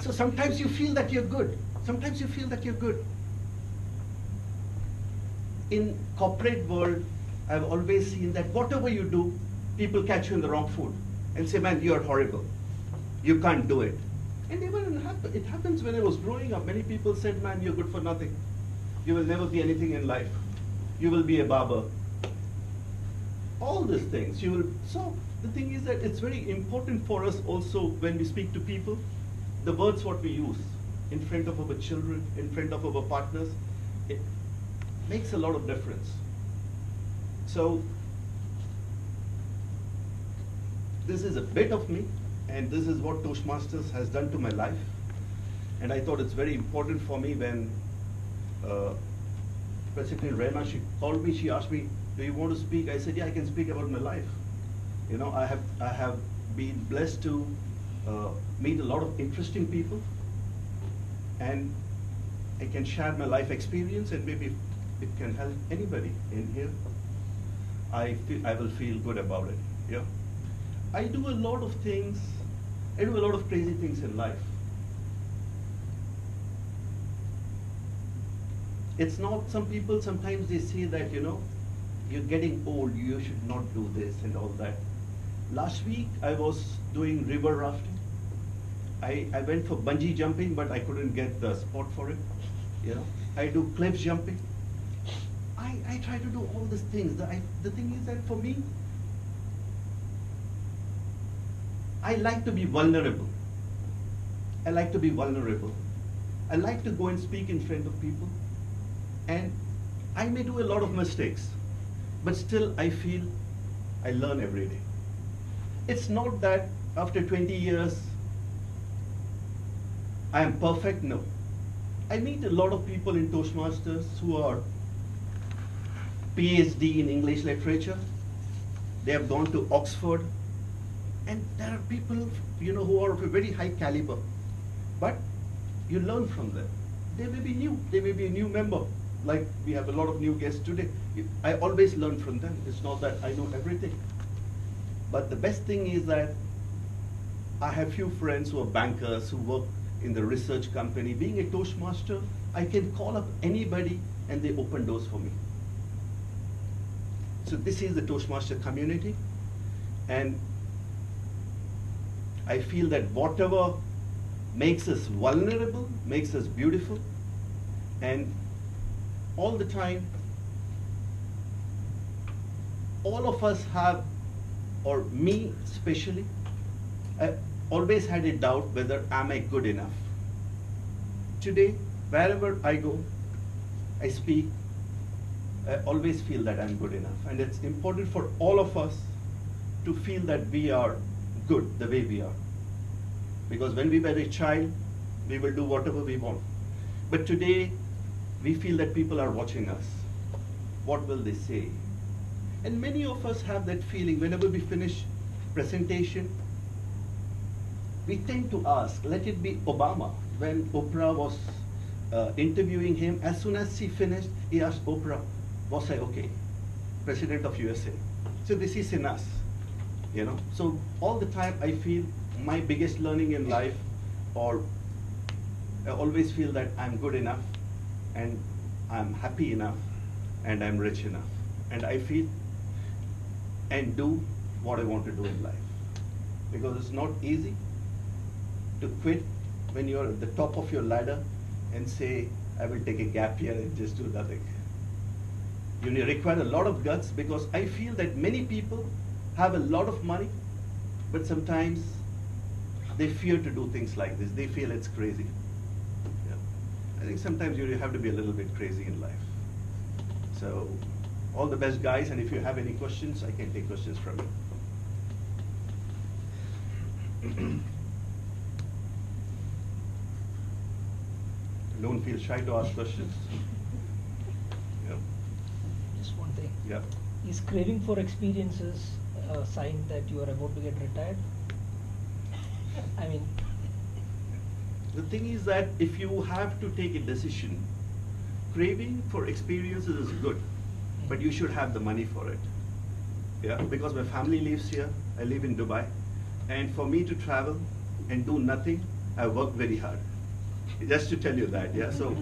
So sometimes you feel that you're good. Sometimes you feel that you're good. In corporate world, I've always seen that whatever you do, people catch you in the wrong foot and say, man, you're horrible. You can't do it. And even it happens when I was growing up. Many people said, man, you're good for nothing. You will never be anything in life. You will be a barber. All these things. So the thing is that it's very important for us also when we speak to people, the words what we use in front of our children, in front of our partners, it makes a lot of difference. So this is a bit of me, and this is what Toastmasters has done to my life. And I thought it's very important for me when President Rema, she called me, she asked me, do you want to speak? I said, yeah, I can speak about my life. You know, I have been blessed to meet a lot of interesting people, and I can share my life experience, and maybe it can help anybody in here. I will feel good about it. Yeah. I do a lot of things. I do a lot of crazy things in life. It's not, some people sometimes they say that, you know, you're getting old, you should not do this and all that. Last week I was doing river rafting. I went for bungee jumping, but I couldn't get the spot for it. You know, I do cliff jumping. I try to do all these things. The thing is that for me, I like to be vulnerable. I like to be vulnerable. I like to go and speak in front of people. And I may do a lot of mistakes, but still I feel I learn every day. It's not that after 20 years, I am perfect, no. I meet a lot of people in Toastmasters who are PhD in English literature. They have gone to Oxford. And there are people, you know, who are of a very high caliber. But you learn from them. They may be new. They may be a new member. Like we have a lot of new guests today. I always learn from them. It's not that I know everything. But the best thing is that I have few friends who are bankers, who work in the research company. Being a Toastmaster, I can call up anybody and they open doors for me. So this is the Toastmaster community. And I feel that whatever makes us vulnerable, makes us beautiful, and all the time, all of us have, or me especially, I always had a doubt whether am I good enough. Today, wherever I go, I speak, I always feel that I'm good enough. And it's important for all of us to feel that we are good the way we are. Because when we were a child, we will do whatever we want. But today, we feel that people are watching us. What will they say? And many of us have that feeling whenever we finish presentation, we tend to ask, let it be Obama. When Oprah was interviewing him, as soon as he finished, he asked Oprah, was I okay? President of USA. So this is in us, you know. So all the time I feel my biggest learning in life, or I always feel that I'm good enough, and I'm happy enough, and I'm rich enough. And I feel and do what I want to do in life. Because it's not easy to quit when you're at the top of your ladder and say, I will take a gap year and just do nothing. You require a lot of guts, because I feel that many people have a lot of money, but sometimes they fear to do things like this. They feel it's crazy. Yeah. I think sometimes you have to be a little bit crazy in life. So all the best, guys, and if you have any questions, I can take questions from you. Don't feel shy to ask questions. Yeah. Just one thing. Yeah. Is craving for experiences a sign that you are about to get retired? I mean, the thing is that if you have to take a decision, craving for experiences is good, but you should have the money for it. Yeah, because my family lives here, I live in Dubai, and for me to travel, and do nothing, I work very hard. Just to tell you that, yeah. So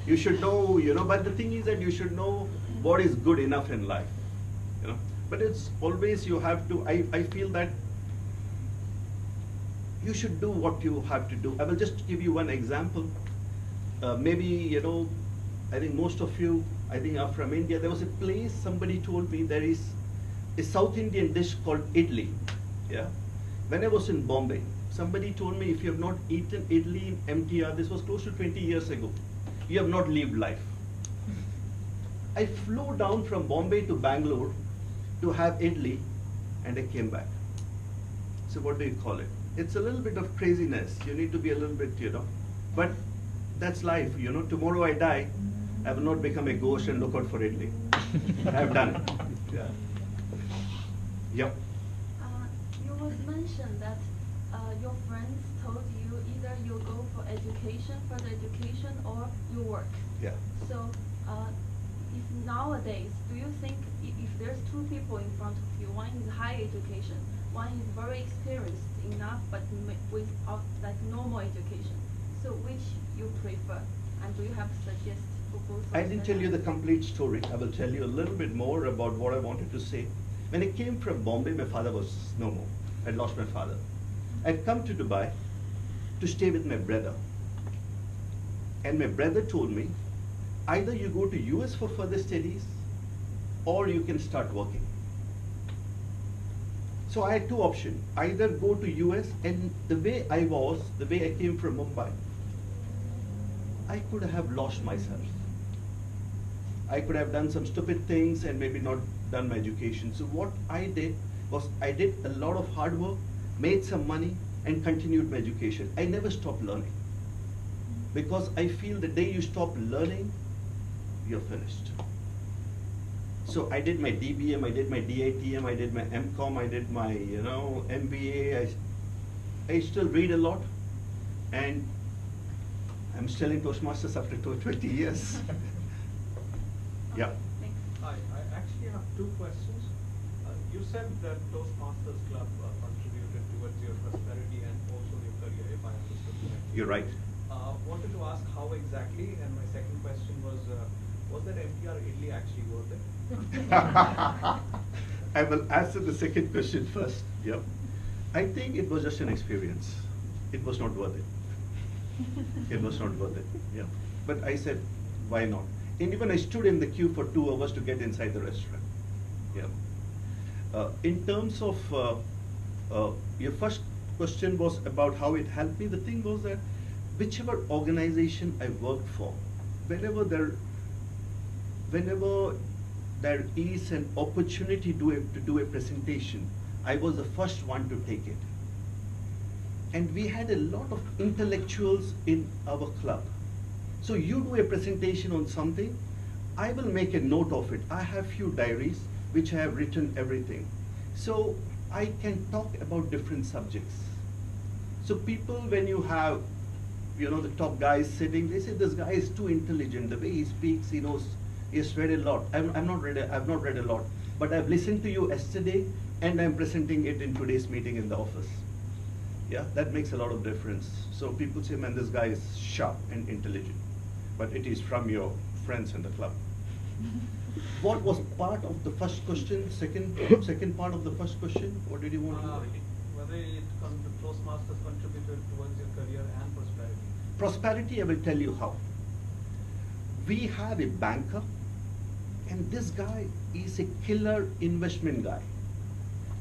you should know, but the thing is that you should know what is good enough in life. But it's always you have to, I feel that you should do what you have to do. I will just give you one example. Maybe, I think most of you, I think are from India. There was a place, somebody told me there is a South Indian dish called idli. Yeah. When I was in Bombay, somebody told me if you have not eaten idli in MTR, this was close to 20 years ago, you have not lived life. I flew down from Bombay to Bangalore to have idli and I came back. So what do you call it? It's a little bit of craziness. You need to be a little bit, but that's life. Tomorrow I die, I will not become a ghost and look out for idli. I've done it. Yeah. Yep. You was mentioned that your friends told you either you go for education, further education, or you work. Yeah. So, if nowadays, do you think if there's two people in front of you, one is high education, one is very experienced enough, but without like normal education, so which you prefer, and do you have suggest for both? I didn't tell you the complete story. I will tell you a little bit more about what I wanted to say. When I came from Bombay, my father was no more. I'd lost my father. I'd come to Dubai to stay with my brother. And my brother told me, either you go to US for further studies, or you can start working. So I had two options, either go to US, and the way I came from Mumbai, I could have lost myself. I could have done some stupid things and maybe not done my education. So what I did was I did a lot of hard work, made some money, and continued my education. I never stopped learning. Because I feel the day you stop learning, you're finished. So I did my DBM, I did my DTM, I did my MCOM, I did my MBA. I still read a lot, and I'm still in Toastmasters after 20 years. Yeah. Thanks. Hi, I actually have two questions. You said that Toastmasters Club contributed towards your prosperity and also your career, if I understood correctly. You're right. Wanted to ask how exactly, and my second question was that MTR idli actually worth it? I will answer the second question first. Yep. I think it was just an experience. It was not worth it. It was not worth it. Yeah. But I said, why not? And even I stood in the queue for 2 hours to get inside the restaurant. Yeah. In terms of your first question was about how it helped me. The thing was that whichever organization I worked for, whenever there is an opportunity to do a presentation, I was the first one to take it. And we had a lot of intellectuals in our club. So you do a presentation on something, I will make a note of it. I have few diaries which I have written everything. So I can talk about different subjects. So people, when you have, the top guys sitting, they say this guy is too intelligent. The way he speaks, he knows, he has read a lot. I've not read a lot, but I've listened to you yesterday and I'm presenting it in today's meeting in the office. Yeah, that makes a lot of difference. So people say, man, this guy is sharp and intelligent, but it is from your friends in the club. What was part of the first question? Second part of the first question? What did you want to know? Whether the Toastmasters contributed towards your career and prosperity. Prosperity, I will tell you how. We have a banker, and this guy is a killer investment guy.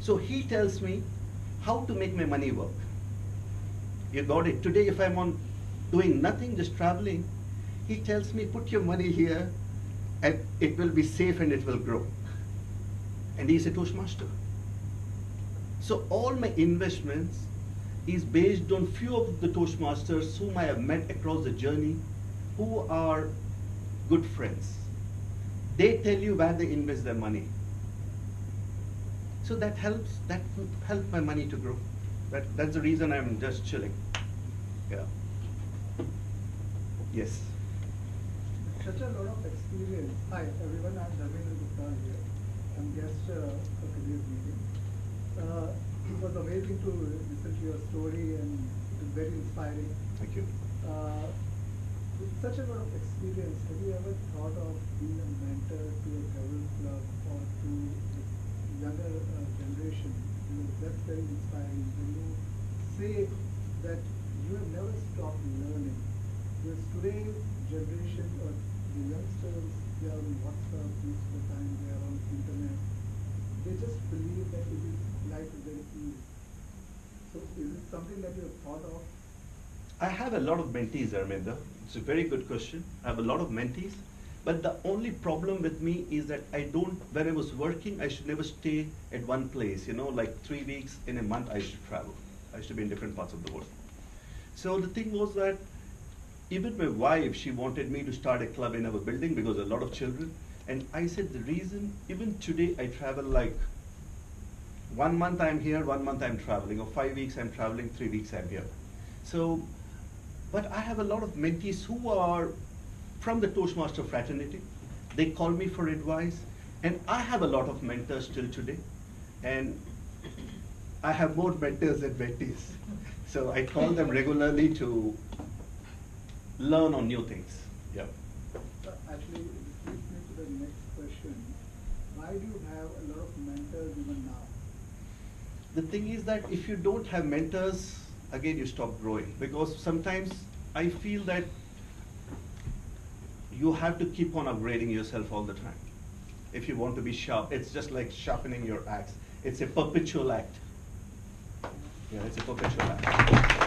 So he tells me how to make my money work. You got it. Today, if I'm doing nothing, just traveling, he tells me, put your money here, and it will be safe and it will grow. And he's a Toastmaster. So all my investments is based on few of the Toastmasters whom I have met across the journey, who are good friends. They tell you where they invest their money. So that helps my money to grow. That's the reason I'm just chilling. Yeah. Yes. Such a lot of experience. Hi everyone, I'm Dharmendra Gupta here. I'm guest for today's meeting. It was amazing to listen to your story, and it is very inspiring. Thank you. With such a lot of experience, have you ever thought of being a mentor to a travel club or to the younger generation? That's very inspiring. When you say that you have never stopped learning, because today's generation or the youngsters, they are on WhatsApp most of the time, they are on internet. They just believe that life is very easy. So is it something that you have thought of? I have a lot of mentees, Arminda. It's a very good question. I have a lot of mentees, but the only problem with me is that when I was working, I should never stay at one place, like 3 weeks in a month I should travel. I should be in different parts of the world. So the thing was that even my wife, she wanted me to start a club in our building because a lot of children. And I said the reason, even today I travel like 1 month I'm here, 1 month I'm traveling, or 5 weeks I'm traveling, 3 weeks I'm here. So, but I have a lot of mentees who are from the Toastmaster fraternity. They call me for advice, and I have a lot of mentors till today. And I have more mentors than mentees. So I call them regularly to learn on new things. Yeah. Actually, this leads me to the next question. Why do you have a lot of mentors even now? The thing is that if you don't have mentors, again you stop growing, because sometimes I feel that you have to keep on upgrading yourself all the time. If you want to be sharp, it's just like sharpening your axe. It's a perpetual act. Yeah, it's a perpetual act.